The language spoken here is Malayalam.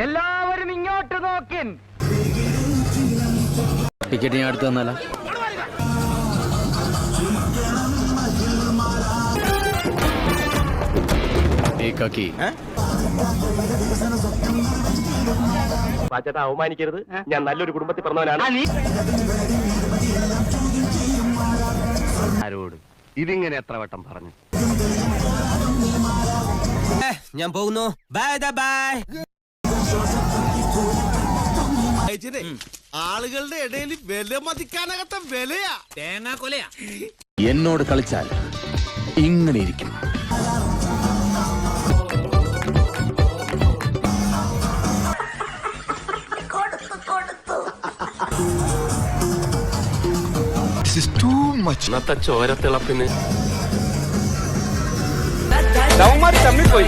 എല്ലാവരും ഇങ്ങോട്ട് നോക്കിൻ. ടിക്കറ്റ് ഞാൻ അടുത്ത് തന്നാല. ചേട്ടാ അവമാനിക്കരുത്, ഞാൻ നല്ലൊരു കുടുംബത്തിൽ പറഞ്ഞവനാണ്. ആരോട് ഇതിങ്ങനെ എത്ര വട്ടം പറഞ്ഞു? ഞാൻ പോകുന്നു. Bye bye. ആളുകളുടെ ഇടയിൽ വില മതിക്കാനകത്ത വിലയാ, തേങ്ങാ കൊലയാ. എന്നോട് കളിച്ചാൽ ഇങ്ങനെ ഇരിക്കും. ഇന്നത്തെ ചോരത്തിളപ്പിന് തമ്മിൽ പോയി.